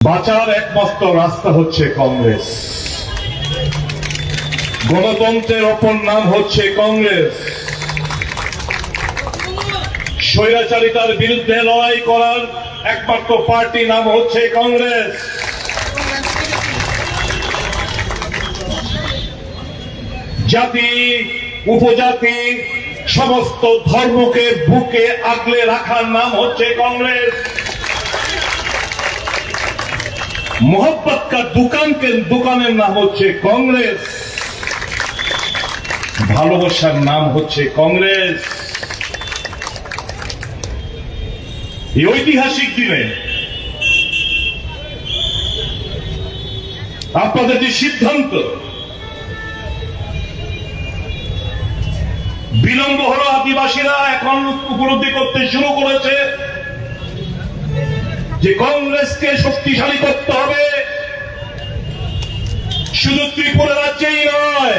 বাঁচার একমাত্র রাস্তা হচ্ছে কংগ্রেস। গণতন্ত্রের অপর নাম হচ্ছে কংগ্রেস। স্বৈরাচারিতার বিরুদ্ধে লড়াই করার একমাত্র পার্টি নাম হচ্ছে কংগ্রেস। জাতি উপজাতি সমস্ত ধর্মকে বুকে আগলে রাখার নাম হচ্ছে কংগ্রেস। मोहब्बत का দোকানের নাম হচ্ছে কংগ্রেস। ভালোবাসার নাম হচ্ছে কংগ্রেস। এই ঐতিহাসিক দিনে আপনাদের যে সিদ্ধান্ত, বিলম্ব হলো, আদিবাসীরা এখন উপলব্ধি করতে শুরু করেছে যে কংগ্রেসকে শক্তিশালী করতে হবে। শুধু ত্রিপুরা রাজ্যেই নয়,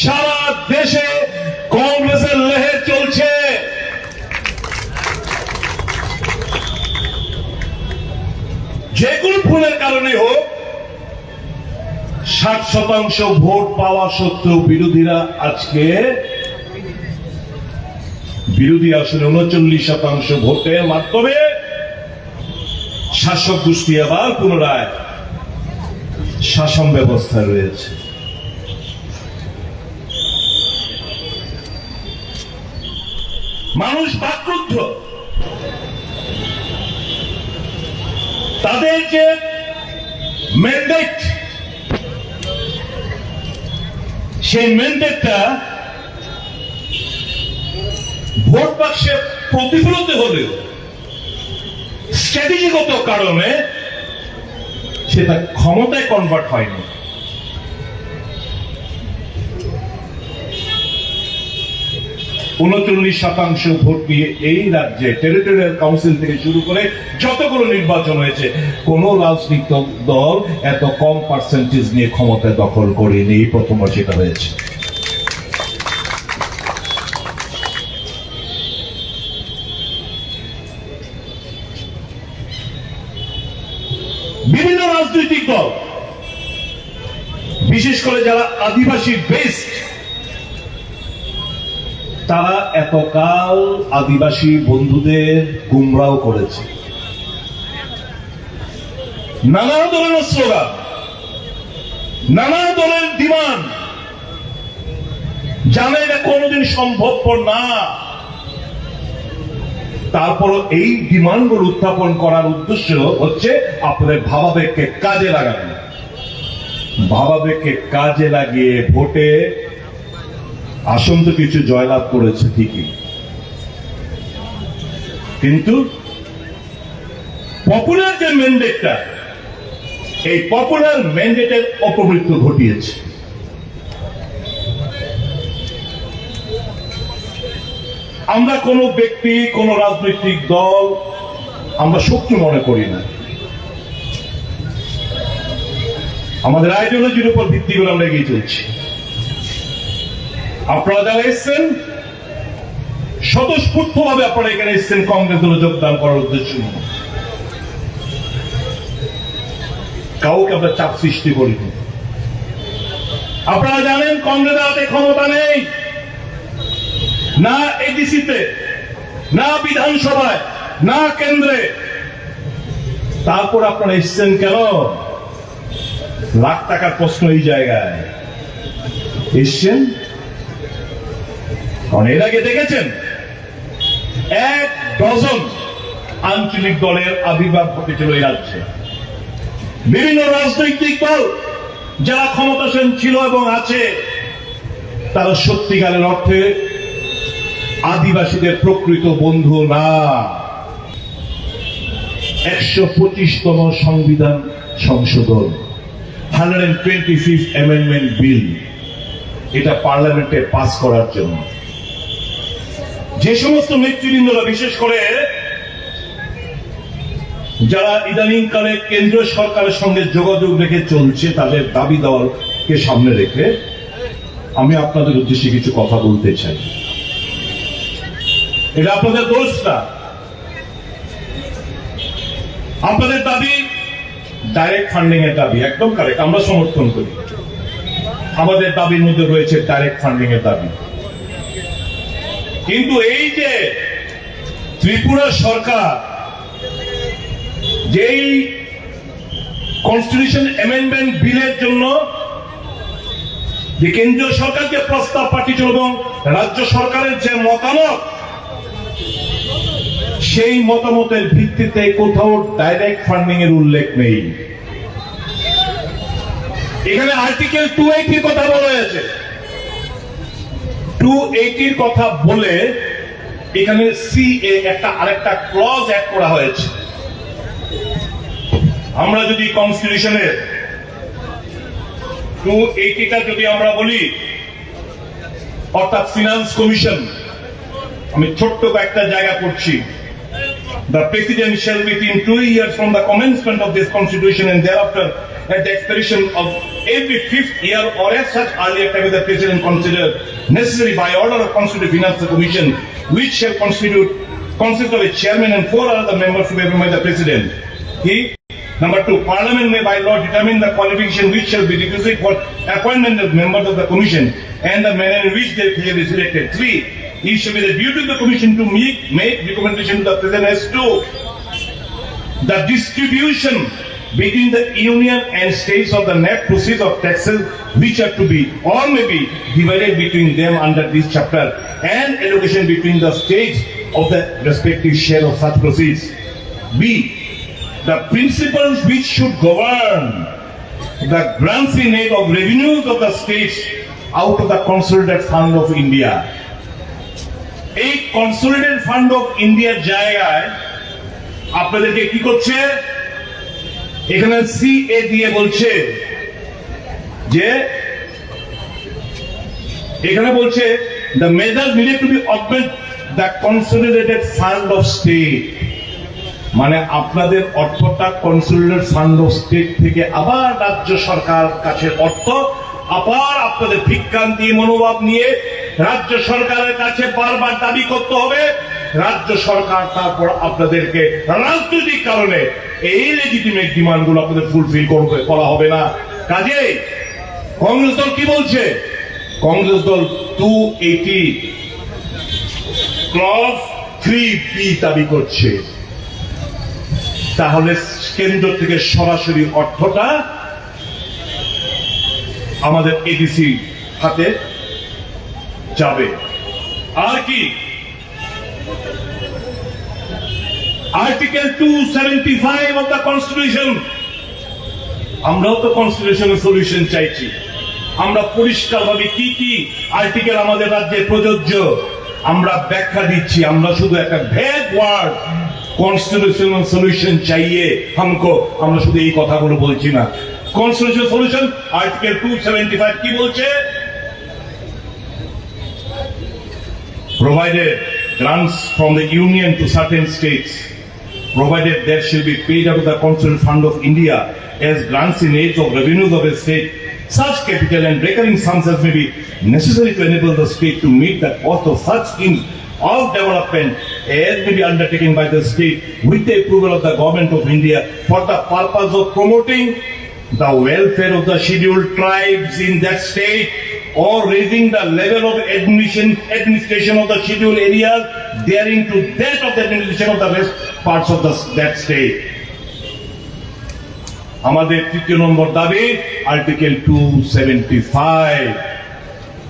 সারা দেশে কংগ্রেসের লহর চলছে। যে কোনো ভুলের কারণে হোক, 60% ভোট পাওয়া সত্ত্বেও বিরোধীরা আজকে বিরোধী আসলে 39% ভোটের মাধ্যমে শাসক গোষ্ঠী আবার পুনরায় শাসন ব্যবস্থা রয়েছে। মানুষ বাকরুদ্ধ। তাদের যে ম্যান্ডেট, সেই ম্যান্ডেটটা ভোট বাক্সে প্রতিফলিত হলেও স্ট্র্যাটেজিগত কারণে সেটা ক্ষমতায় কনভার্ট হয়নি। ,39% ভোট নিয়ে এই রাজ্যে টেরিটোরিয়াল কাউন্সিল থেকে শুরু করে যতগুলো নির্বাচন হয়েছে, কোন রাজনৈতিক দল এত কম পার্সেন্টেজ নিয়ে ক্ষমতা দখল করেনি। এই প্রথমবার সেটা হয়েছে। বিভিন্ন রাজনৈতিক দল, বিশেষ করে যারা আদিবাসী বেসড, তারা এতকাল আদিবাসী বন্ধুদের গুমরাহ করেছে। নানা ধরনের স্লোগান, নানা ধরনের ডিমান্ড, জানে এটা কোনোদিন সম্ভবপর না। তারপর এই ডিমান্ডগুলো উত্থাপন করার উদ্দেশ্য হচ্ছে আপনাদের ভাবাবেগকে কাজে লাগানো। ভাবাবেগকে কাজে লাগিয়ে ভোটে আসন তো কিছু জয়লাভ করেছে ঠিকই, কিন্তু পপুলার যে ম্যান্ডেটটা, এই পপুলার ম্যান্ডেটের অপমৃত্যু ঘটিয়েছে। আমরা কোন ব্যক্তি, কোন রাজনৈতিক দল আমরা শত্রু মনে করি না। আমাদের আইডিওলজির উপর ভিত্তি করে আমরা এগিয়ে চলছি। আপনারা যারা এসছেন, স্বতঃস্ফূর্তভাবে আপনারা এখানে এসছেন কংগ্রেস দলে যোগদান করার উদ্দেশ্য নিয়ে। কাউকে আমরা চাপ সৃষ্টি করিনি। আপনারা জানেন কংগ্রেসের হাতে ক্ষমতা নেই, না এডিসিতে, না বিধানসভায়, না কেন্দ্রে। তারপর আপনারা এসছেন কেন? লাখ টাকার প্রশ্ন এই জায়গায় এসছেন কারণ এর আগে দেখেছেন 1 ডজন আঞ্চলিক দলের আবির্ভাব ঘটেছিল এই রাজ্যে। বিভিন্ন রাজনৈতিক দল যারা ক্ষমতাসীন ছিল এবং আছে, তারা সত্যিকারের অর্থে আদিবাসীদের প্রকৃত বন্ধু না। 125তম সংবিধান সংশোধন, 125th অ্যামেন্ডমেন্ট বিল, এটা পার্লামেন্টে পাস করার জন্য যে সমস্ত নেতৃবৃন্দরা, বিশেষ করে যারা ইদানিংকালে কেন্দ্রীয় সরকারের সঙ্গে যোগাযোগ রেখে চলছে, তাদের দাবি দেওয়াকে সামনে রেখে আমি আপনাদের উদ্দেশ্যে কিছু কথা বলতে চাই। এটা আপনাদের দোষ না। আপনাদের দাবি ডাইরেক্ট ফান্ডিং এর দাবি, একদম কারেক্ট, আমরা সমর্থন করি। আমাদের দাবির মধ্যে রয়েছে ডাইরেক্ট ফান্ডিং এর দাবি। কিন্তু এই যে ত্রিপুরা সরকার যেই কনস্টিটিউশন অ্যামেন্ডমেন্ট বিলের জন্য যে কেন্দ্রীয় সরকারকে প্রস্তাব পাঠিয়েছিল এবং রাজ্য সরকারের যে মতামত, সেই মতামতের ভিত্তিতে কোথাও ডাইরেক্ট ফান্ডিং এর উল্লেখ নেই। এখানে আর্টিকেল 280 কথা বলা হয়েছে। 280 কথা বলে এখানে সিএ একটা আরেকটা ক্লজ অ্যাড করা হয়েছে। আমরা যদি কনস্টিটিউশনের 280টা যদি আমরা বলি, অর্থাৎ ফিনান্স কমিশন, আমি ছোট্ট একটা জায়গা করছি, the president shall within 2 years from the commencement of this constitution and thereafter at the expiration of every 5th year or as such earlier time the president consider necessary by order of constituted finance commission which shall consist of a chairman and 4 other members to be appointed by the president. Number 2, Parliament may by law determine the qualification which shall be requisite for appointment of members of the commission and the manner in which they shall be selected. 3, it shall be the duty of the commission to make recommendation to the president as to the distribution between the union and states of the net proceeds of taxes which are to be or may be divided between them under this chapter and allocation between the states of the respective share of such proceeds. B, the principles which should govern the grants in aid of revenues of the states out of the consolidated fund of India. এই consolidated fund of ইন্ডিয়ার জায়গায় আপনাদেরকে কি করছে, এখানে CA দিয়ে বলছে যে, এখানে বলছে the measures needed to be augment the consolidated fund of state, মানে আপনাদের অর্থটা কনসোলিডেটেড ফান্ড অফ স্টেট থেকে আবার রাজ্য সরকার কাছে অর্থ আবার আপনাদের ভিক্ষান্তি মনোভাব নিয়ে রাজ্য সরকারের কাছে বারবার দাবি করতে হবে। রাজ্য সরকার তারপর আপনাদেরকে রাজনৈতিক কারণে এই লেজিটিমেট ডিমান্ড গুলো আপনাদের ফুলফিল করা হবে না। কাজে কংগ্রেস দল কি বলছে, কংগ্রেস দল 280 ক্লজ 3B দাবি করছে। তাহলে কেন্দ্র থেকে সরাসরি অর্থটা আমাদের এডিসি হাতে যাবে। আর কি, আর্টিকেল 275 অফ দ্য কনস্টিটিউশন, আমরাও তো কনস্টিটিউশনের সলিউশন চাইছি। আমরা পরিষ্কার ভাবে কি কি আর্টিকেল আমাদের রাজ্যে প্রযোজ্য আমরা ব্যাখ্যা দিচ্ছি। আমরা শুধু একটা ভ্যাগ ওয়ার্ড কনস্টিটিউশনাল সলিউশন চাইয়ে হামকো, আমরা শুধু এই কথাগুলো বলছি না। কনস্টিটিউশনাল সলিউশন আর্টিকেল 275 কি বলছে, provided grants from the union to certain states, provided there shall be paid out of the consolidated fund of India as grants in aid of revenues of a state, such capital and recurring sums as may be necessary to enable the state to meet the cost of such schemes of development as may be undertaken by the state with the approval of the government of India for the purpose of promoting the welfare of the scheduled tribes in that state or raising the level of administration of the scheduled areas daring to that of the administration of the rest parts of that state. আমাদের তৃতীয় নম্বর দাবি article 275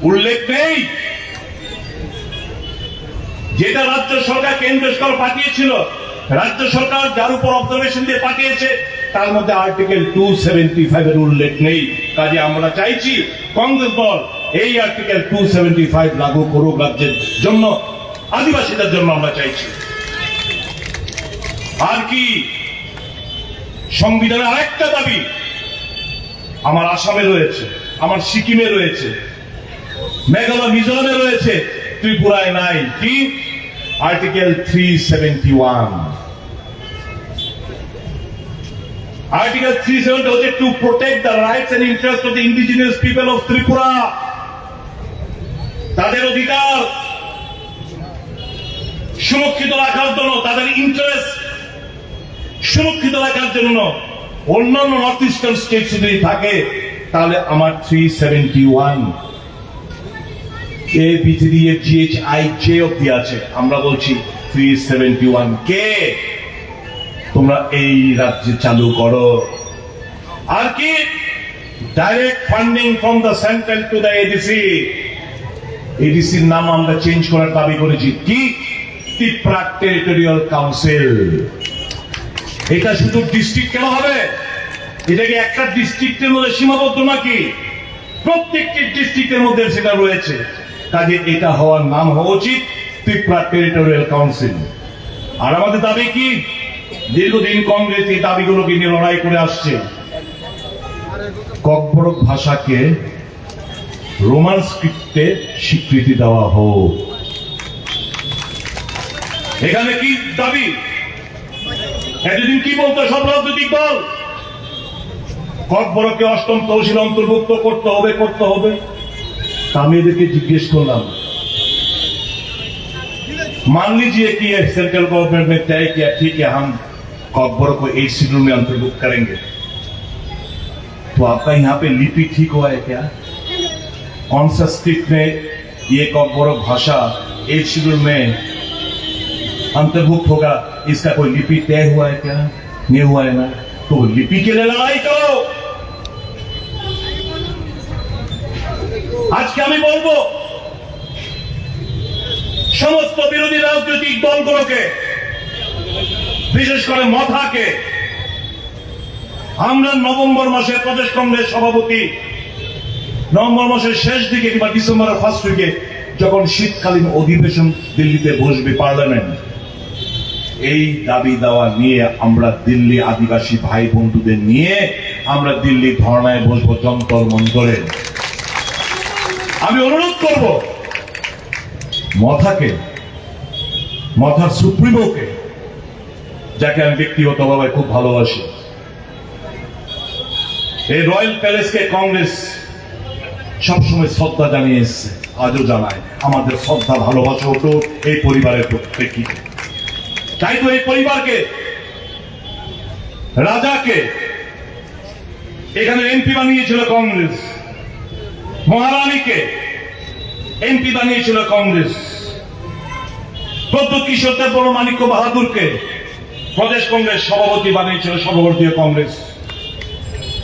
উল্লেখ নেই, যেটা রাজ্য সরকার কেন্দ্র সরকার পাঠিয়েছিল, রাজ্য সরকার যার উপর অবজারভেশন দিয়ে পাঠিয়েছে তার মধ্যে আর্টিকেল 275 এর উল্লেখ নেই। কাজে আমরা চাইছি কংগ্রেস দল এই আর্টিকেল 275 লাগু করুক রাজ্যের জন্য, আদিবাসীদের জন্য আমরা চাইছি। আর কি, সংবিধানের আরেকটা দাবি আমার আসামে রয়েছে, আমার সিকিমে রয়েছে, মেঘালয় মিজোরামে রয়েছে, ত্রিপুরায় নাই। কি, আর্টিকেল 371। আর্টিকেল 370 হচ্ছে to protect the rights and interest of the indigenous people of Tripura, তাদের অধিকার সুরক্ষিত রাখার জন্য, তাদের ইন্টারেস্ট সুরক্ষিত রাখার জন্য অন্যান্য নর্থ ইস্টার্ন স্টেট যদি থাকে তাহলে আমার 371 এ বিথি এর জিএইচআই জে অব্দি আছে, আমরা বলছি 371 কে তোমরা এই রাজ্যে চালু করো। আর কি direct funding from the central to the ADC, এডিসির নাম আমরা চেঞ্জ করার দাবি করেছি। কি ত্রিপুরা টেরিটোরিয়াল কাউন্সিল। এটা শুধু ডিস্ট্রিক্ট কেন হবে? এটা কি একটা ডিস্ট্রিক্টের মধ্যে সীমাবদ্ধ নাকি? প্রত্যেকটি ডিস্ট্রিক্টের মধ্যে সেটা রয়েছে। কাজে এটা হওয়ার নাম হওয়া উচিত ত্রিপুরা টেরিটোরিয়াল কাউন্সিল। আর আমাদের দাবি কি? দীর্ঘদিন কংগ্রেস এই দাবিগুলোকে নিয়ে লড়াই করে আসছে। ককবরক ভাষাকে রোমান স্ক্রিপ্টে স্বীকৃতি দেওয়া হোক। এখানে কি দাবি? এতদিন কি বলতো সব রাজনৈতিক দল? ককবরককে অষ্টম তহসিল অন্তর্ভুক্ত করতে হবে। আমি এদেরকে জিজ্ঞেস করলাম, मान लीजिए कि सेंट्रल गवर्नमेंट ने तय किया ठीक है हम कॉकबोरोक को 8 शेड्यूल में अंतर्भुक्त करेंगे, तो आपका यहाँ पे लिपि ठीक हुआ है क्या? कौन सा स्क्रिप्ट में ये कॉकबोरोक भाषा 8 शेड्यूल में अंतर्भुक्त होगा, इसका कोई लिपि तय हुआ है क्या? नहीं हुआ है ना, तो लिपि के लिए लड़ाई करो। আজকে আমি বলবো সমস্ত বিরোধী রাজনৈতিক দলগুলোকে, বিশেষ করে মথাকে, আমরা নভেম্বর মাসে প্রদেশ কংগ্রেস সভাপতি নভেম্বর মাসের শেষ দিকে কিংবা ডিসেম্বরের ফার্স্ট উইকে যখন শীতকালীন অধিবেশন দিল্লিতে বসবে পার্লামেন্ট, এই দাবি দেওয়া নিয়ে আমরা দিল্লি আদিবাসী ভাই বন্ধুদের নিয়ে আমরা দিল্লি ধর্নায় বসবো যন্তর মন্তরে। আমি অনুরোধ করব মথাকে, মথার সুপ্রিমোকে, যাকে আমি ব্যক্তিগতভাবে খুব ভালোবাসি, এই রয়্যাল প্যালেসকে কংগ্রেস সবসময় শ্রদ্ধা জানিয়ে এসছে, আজও জানায়। আমাদের শ্রদ্ধা ভালোবাসা হতো এই পরিবারের প্রেক্ষিতে। তাই তো এই পরিবারকে, রাজাকে এখানে এমপি বানিয়েছিল কংগ্রেস, মহারানীকে এমপি বানিয়েছিল কংগ্রেস, প্রদ্যোৎ কিশোর দেববর্মা মানিক্য বাহাদুরকে প্রদেশ কংগ্রেস সভাপতি বানিয়েছিল সর্বভারতীয় কংগ্রেস,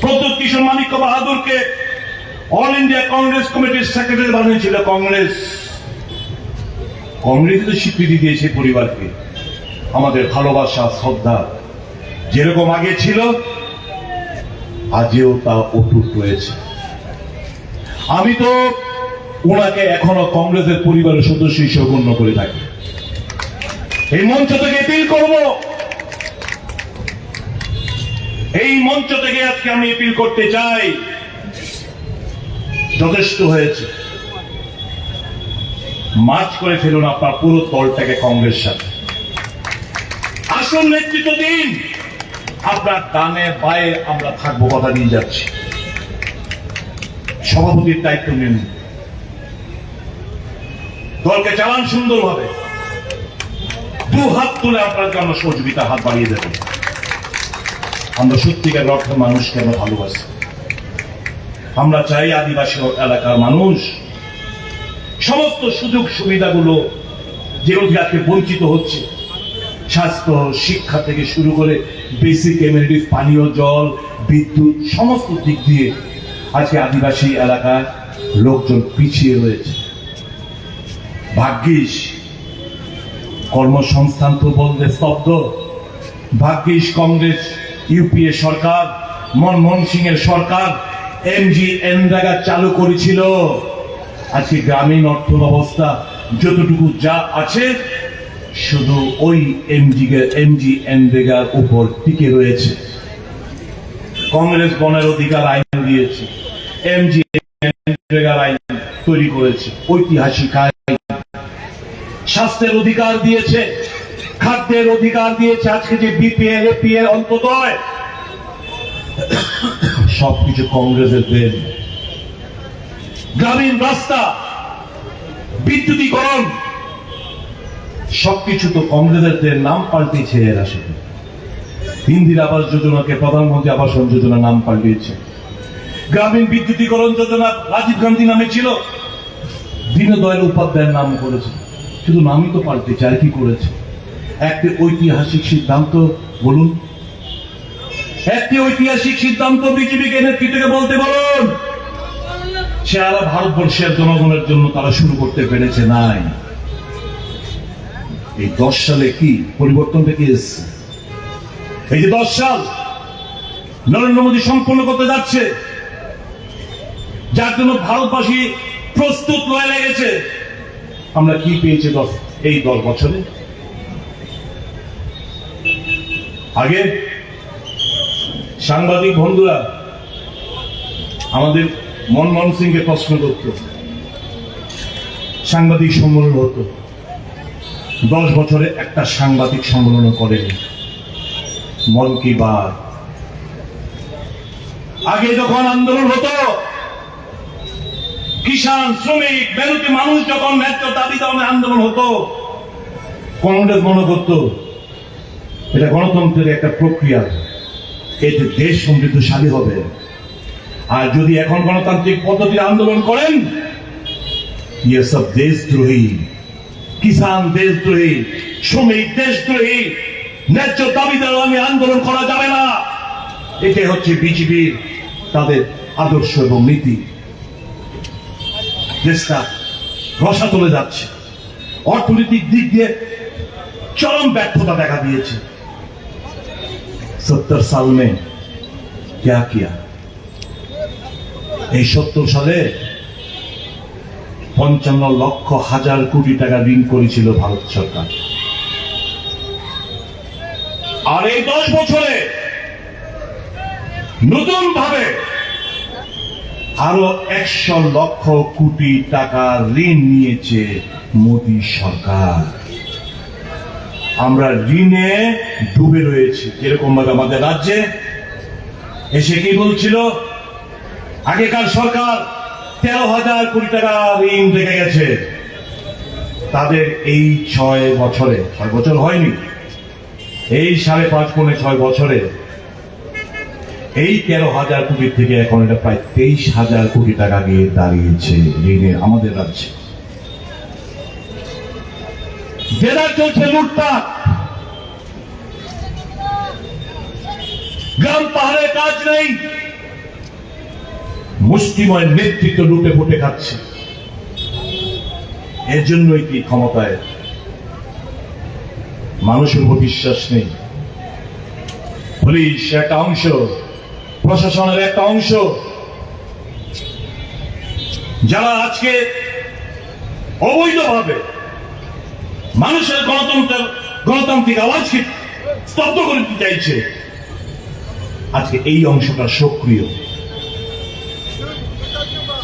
প্রদ্যোৎ কিশোর মানিক্য বাহাদুরকে অল ইন্ডিয়া কংগ্রেস কমিটির সেক্রেটারি বানিয়েছিল কংগ্রেস। কংগ্রেস তো স্বীকৃতি দিয়েছে পরিবারকে। আমাদের ভালোবাসা শ্রদ্ধা যেরকম আগে ছিল আজও তা অটুট রয়েছে। আমি তো ওনাকে এখনো কংগ্রেসের পরিবারের সদস্য হিসেবে গণ্য করে থাকি। এই মঞ্চ থেকে অ্যাপিল করব, এই মঞ্চ থেকে আজকে আমি অ্যাপিল করতে চাই, যথেষ্ট হয়েছে। মার্চ করে ফেলুন আপনার পুরো দলটাকে কংগ্রেস সাথে, আসল নেতৃত্ব দিন। আপনার ডানে বায়ে আমরা থাকবো, কথা দিয়ে যাচ্ছি। সভাপতির দায়িত্ব নিন, দলকে চালান সুন্দরভাবে। দু হাত তুলে আপনার জন্য সহযোগিতা হাত বাড়িয়ে দেবেন। আমরা সত্যিকার অর্থে মানুষকে আমরা ভালোবাসি। আমরা চাই আদিবাসী এলাকার মানুষ সমস্ত সুযোগ সুবিধাগুলো যেগুলো আজকে বঞ্চিত হচ্ছে, স্বাস্থ্য শিক্ষা থেকে শুরু করে বেসিক এমিনিটিস, পানীয় জল, বিদ্যুৎ, সমস্ত দিক দিয়ে আজকে আদিবাসী এলাকায় লোকজন পিছিয়ে রয়েছে। ভাগ্যিস কর্মসংস্থান তো বলতে স্তব্ধ। ভাগ্যিস কংগ্রেস ইউপিএ সরকার, মনমোহন সিং এর সরকার এমজিএনরেগা চালু করেছিল। আজকে গ্রামীণ অর্থ ব্যবস্থা যতটুকু যা আছে শুধু ওই এমজিএনরেগার উপর টিকে রয়েছে। কংগ্রেস বনের অধিকার আইন দিয়েছে, এমজিএনরেগার আইন তৈরি করেছে, ঐতিহাসিক আইন। স্বাস্থ্যের অধিকার দিয়েছে, খাদ্যের অধিকার দিয়েছে। আজকে যে বিপিএল, এপিএল, অন্তোদয়, সবকিছু কংগ্রেসের দেন। গ্রামীণ রাস্তা, বিদ্যুতীকরণ, সবকিছু তো কংগ্রেসের দেন। নাম পাল্টেছে এরা শুধু। ইন্দিরা আবাস যোজনাকে প্রধানমন্ত্রী আবাস যোজনা নাম পাল্টিয়েছে। গ্রামীণ বিদ্যুতীকরণ যোজনা রাজীব গান্ধী নামে ছিল, দীনদয়াল উপাধ্যায়ের নাম করেছে। শুধু নামই তো পাল্টেছে, আর কি করেছে? একটি ঐতিহাসিক সিদ্ধান্ত বলুন, একটি ঐতিহাসিক সিদ্ধান্ত বিজেপিকে নেতৃত্বকে বলতে বলুন। সারা ভারতবর্ষের জনগণের জন্য তারা শুরু করতে পেরেছে নাই। এই 10 সালে কি পরিবর্তনটা কি এসছে? এই যে 10 সাল নরেন্দ্র মোদী সম্পন্ন করতে যাচ্ছে, যার জন্য ভারতবাসী প্রস্তুত হয়ে লেগেছে, আমরা কি পেয়েছি এই 10 বছরে? আগে সাংবাদিক বন্ধুরা আমাদের মনমোহন সিংকে প্রশ্ন করত, সাংবাদিক সম্মেলন হতো। 10 বছরে একটা সাংবাদিক সম্মেলন করেনি। মন কি বাত। আগে যখন আন্দোলন হতো, কিষাণ, শ্রমিক, মেহনতি মানুষ যখন ন্যায্য দাবি দামে আন্দোলন হতো, কংগ্রেস মনে করত এটা গণতন্ত্রের একটা প্রক্রিয়া, এতে দেশ সমৃদ্ধশালী হবে। আর যদি এখন গণতান্ত্রিক পদ্ধতির আন্দোলন করেন, ইয়ে সব দেশদ্রোহী, কিষাণ দেশদ্রোহী, শ্রমিক দেশদ্রোহী, ন্যায্য দাবি দামে আন্দোলন করা যাবে না। এটাই হচ্ছে বিজেপির তাদের আদর্শ এবং নীতি। দেশটা রসা চলে যাচ্ছে, অর্থনৈতিক দিক দিয়ে চরম ব্যর্থতা দেখা দিয়েছে। 70 साल में क्या किया? এই 70 সালে 55 লক্ষ হাজার কোটি টাকা ঋণ করেছিল ভারত সরকার। আর এই 10 বছরে নতুন ভাবে আরো 100 লক্ষ কোটি টাকা ঋণ নিয়েছে মোদী সরকার। আমরা ঋণে ডুবে রয়েছি। যেরকম ভাবে আমাদের রাজ্যে এসে কি বলছিল, আগেকার সরকার 13,000 কোটি টাকা ঋণ রেখে গেছে। তাদের এই 6 বছরে, 6 বছর হয়নি, এই 5.5 পৌনে 6 বছরে এই 13,000 কোটি থেকে এখন এটা প্রায় 23,000 কোটি টাকা গিয়ে দাঁড়িয়েছে ঋণে আমাদের রাজ্যে। জেলা চলছে লুটপাট, গ্রাম পাহাড়ে কাজ নেই, মুষ্টিময় নেতৃত্ব লুটে ফুটে খাচ্ছে। এর জন্যই কি ক্ষমতায় মানুষের উপর বিশ্বাস নেই। পুলিশ একটা অংশ, প্রশাসনের একটা অংশ, যারা আজকে অবৈধভাবে মানুষের গণতান্ত্রিক আওয়াজকে স্তব্ধ করে দিতে চাইছে, আজকে এই অংশটা সক্রিয়।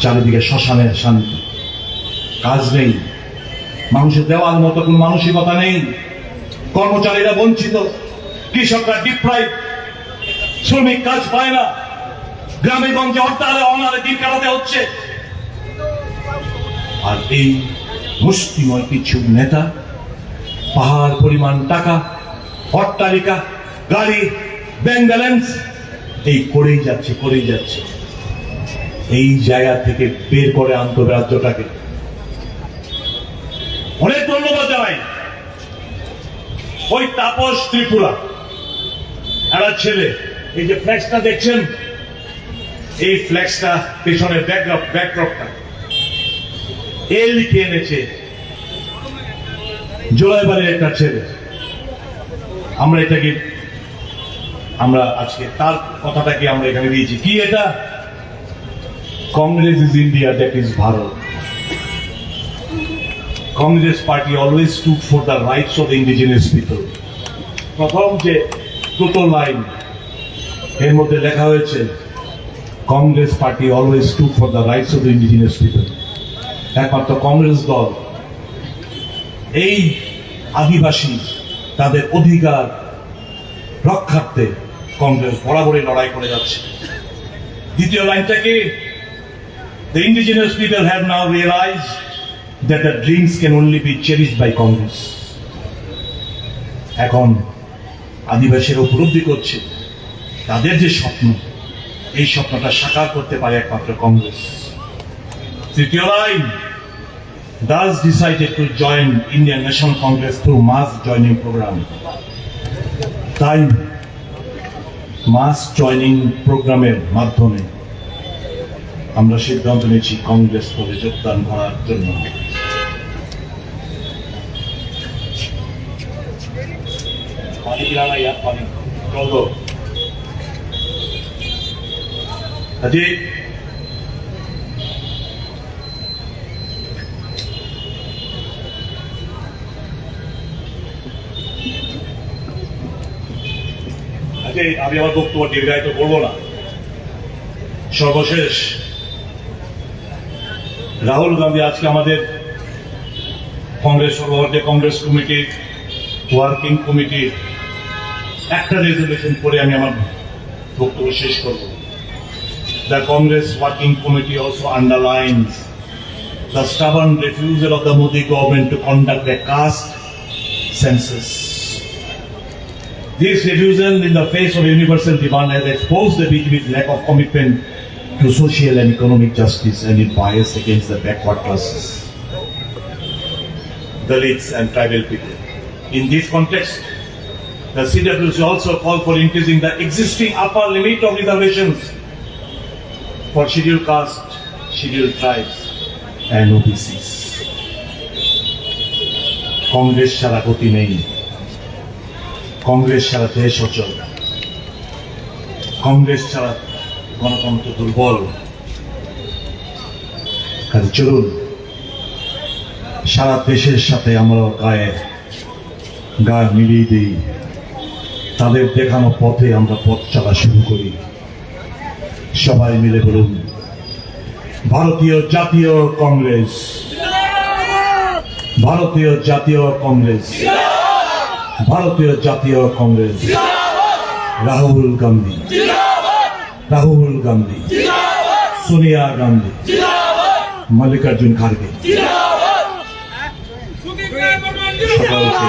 চারিদিকে শ্মশানের শান্তি, কাজ নেই, মানুষের দেওয়ার মতো কোন মানসিকতা নেই, কর্মচারীরা বঞ্চিত, কৃষকরা ডিপ্রাইভ, শ্রমিক কাজ পায় না, গ্রামে গঞ্জে হরতালে অনারে দিন কাটাতে হচ্ছে। আর এই মুষ্টিময় কিছু নেতা পাহাড় পরিমাণ টাকা, অট্টালিকা, গাড়ি, ব্যাংক ব্যালেন্স এই করেই যাচ্ছে। এই জায়গা থেকে বের করে আনতে হবে রাজ্যটাকে। অনেক ধন্যবাদ জানাই ওই তাপস ত্রিপুরা একটা ছেলে, এই যে ফ্ল্যাক্সটা দেখছেন, এই ফ্ল্যাক্সটা পেছনে ব্যাকড্রপটা এ লিখে এনেছে জোলাইবাড়ির একটা ছেলে। আমরা আজকে তার কথাটাকে আমরা এখানে দিয়েছি। কি এটা? Congress is India, that is Bharat. Congress party always stood for the rights of the indigenous people. প্রথম যে দুটো লাইন এর মধ্যে লেখা হয়েছে, Congress party always stood for the rights of the indigenous people. একমাত্র কংগ্রেস দল এই আদিবাসী তাদের অধিকার রক্ষার্থে কংগ্রেস বরাবরই লড়াই করে যাচ্ছে। দ্বিতীয় লাইনটা কি? The indigenous people have now realized that the dreams can only be cherished by Congress. এখন আদিবাসীরা উপলব্ধি করছে তাদের যে স্বপ্ন, এই স্বপ্নটা সাকার করতে পারে একমাত্র কংগ্রেস। তৃতীয় line, thus decided to join Indian National Congress through mass joining program. তাই মাস জয়নিং প্রোগ্রামের মাধ্যমে আমরা সিদ্ধান্ত নিয়েছি কংগ্রেস করে যোগদান করার জন্য। আমি আমার বক্তব্য দীর্ঘায়িত করবো না। সর্বশেষ, রাহুল গান্ধী আজকে আমাদের কংগ্রেস সর্বভারতীয় কংগ্রেস কমিটির ওয়ার্কিং কমিটির একটা রেজলিউশন করে আমি আমার বক্তব্য শেষ করব। The Congress working committee also underlines the stubborn refusal of the Modi government to conduct a caste census. This refusal in the face of universal demand has exposed the BJP's lack of commitment to social and economic justice and its bias against the backward classes, Dalits and tribal people. In this context, the CWC also called for increasing the existing upper limit of reservations for scheduled caste, scheduled tribes and OBCs. Congress ছাড়া গতি নেই, কংগ্রেস ছাড়া দেশ অচল, কংগ্রেস ছাড়া গণতন্ত্র দুর্বল। কাজে চলুন সারা দেশের সাথে আমরা গা মিলিয়ে দিই, তাদের দেখানো পথে আমরা পথ চলা শুরু করি। সবাই মিলে বলুন, ভারতীয় জাতীয় কংগ্রেস, ভারতীয় জাতীয় কংগ্রেস, ভারতীয় জাতীয় কংগ্রেস। রাহুল গান্ধী, রাহুল গান্ধী, সোনিয়া গান্ধী, মল্লিকার্জুন খাড়গে। সকলকে